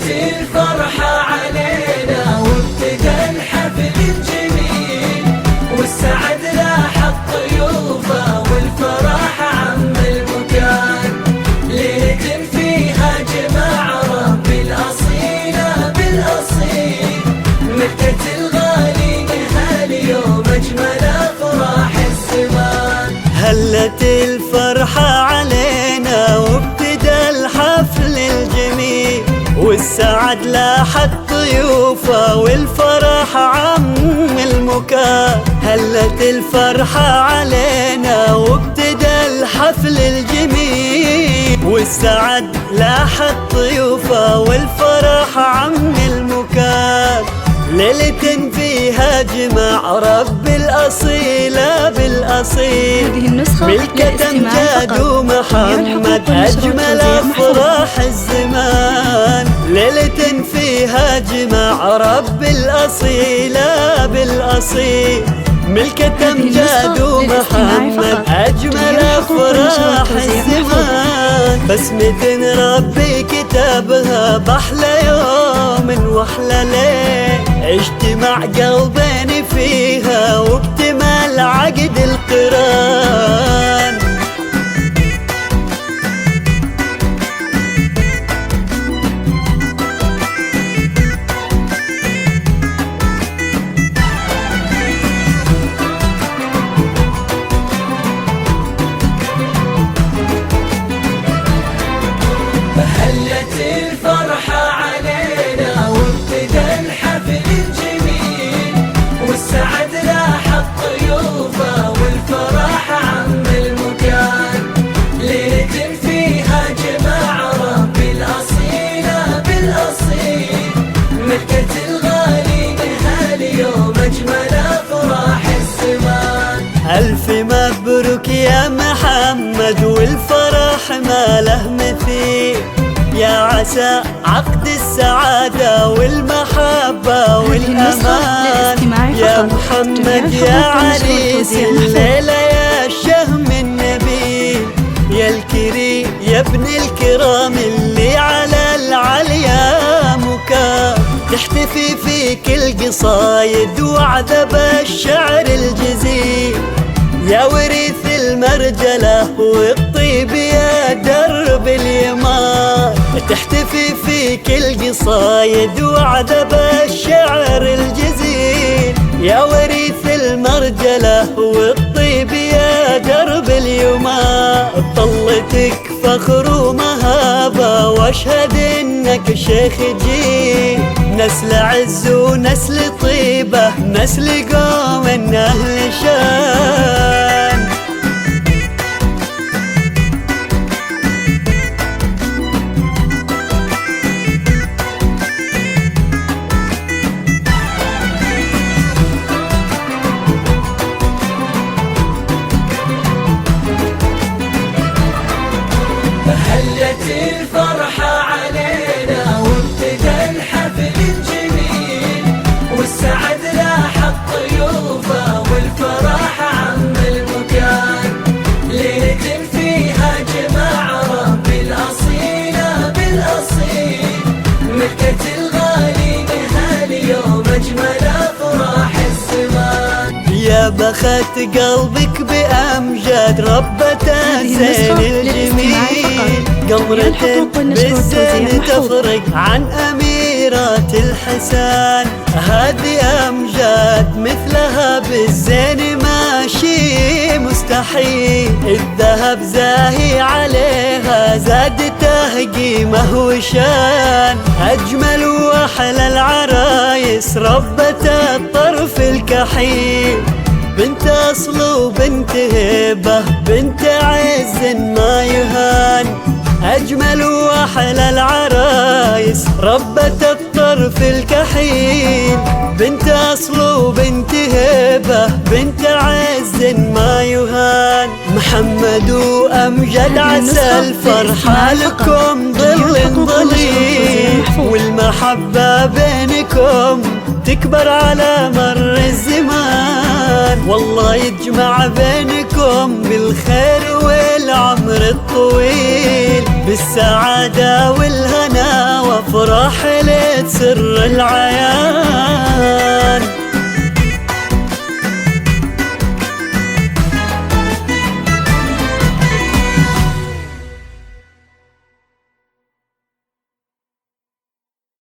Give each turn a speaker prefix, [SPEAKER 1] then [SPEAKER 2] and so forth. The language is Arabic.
[SPEAKER 1] الفرحة علينا وابتدى الحفل الجميل، والسعد لاح الضيوفه والفرح عم المكان. ليلة فيها جمع ربي الأصيلة بالأصيل، مكة الغالي هاليوم أجمل أفراح الزمان.
[SPEAKER 2] هلت الفرحة علينا وابتدى الحفل الجميل، والسعد لاح الضيوفه والفرح عم المكان. هلت الفرحة علينا وابتدى الحفل الجميل، والسعد لاح الضيوفه والفرح عم المكان. ليلة فيها جمع رب الأصيلة بالأصيل، ملكة أمجاد ومحمد أجمل أفراح الزمان. ليلة فيها جمع رب الأصيلة بالأصيل، ملكة أمجاد ومحمد أجمل أفراح الزمان. بسمة ربي كتبها بأحلى يوم وأحلى ليل، اجتماع قلبين فيها واكتمال عقد القران.
[SPEAKER 1] هلت الفرحة علينا وابتدى الحفل الجميل، والسعد لاح الضيوفه والفرح عم المكان. ليلة فيها جمع ربي الأصيلة بالأصيل، مكة الغالي هاليوم أجمل أفراح الزمان.
[SPEAKER 2] ألف مبروك يا محمد والفرح ما له مثيل، يا عسى عقد السعادة والمحبة والأمان. يا محمد يا عريس الليلة يا الشهم النبيل، يا الكريم يا ابن الكرام اللي على العليا مكان. تحتفي فيك القصايد وعذب الشعر الجزيل، يا وريث المرجلة والطيب يا درب اليمان. تحتفي فيك القصايد وعذب الشعر الجزيل، يا وريث المرجلة والطيب يا درب اليمان. طلتك فخر ومهابة واشهد انك شيخ جيل، نسل عز ونسل طيبة نسل قوم اهل شان.
[SPEAKER 1] هلت الفرحة علينا وابتدى الحفل الجميل، والسعد لاح الضيوفه والفرح عم المكان. ليلة فيها جمع ربي الأصيلة بالأصيل، مكة الغالي هاليوم أجمل أفراح الزمان.
[SPEAKER 2] يا بخت قلبك بأمجاد ربة الزين الجميل، قمرة بالزين تفرق عن أميرات الحسان. هذه أمجاد مثلها بالزين ماشي مستحيل، الذهب زاهي عليها زادته قيمة وشان. أجمل وأحلى العرايس ربة الطرف الكحيل، بنت أصل وبنت هبة بنت عز ما يهان. أجمل وأحلى العرايس ربة الطرف الكحيل، بنت أصل وبنت هبة بنت عز ما يهان. محمد وأمجد عسى الفرحة لكم ظل ظليل، والمحبة بينكم تكبر على مر الزمان. والله يجمع بينكم بالخير والعمر الطويل، بالسعادة والهنا وافراح لتسر العيان.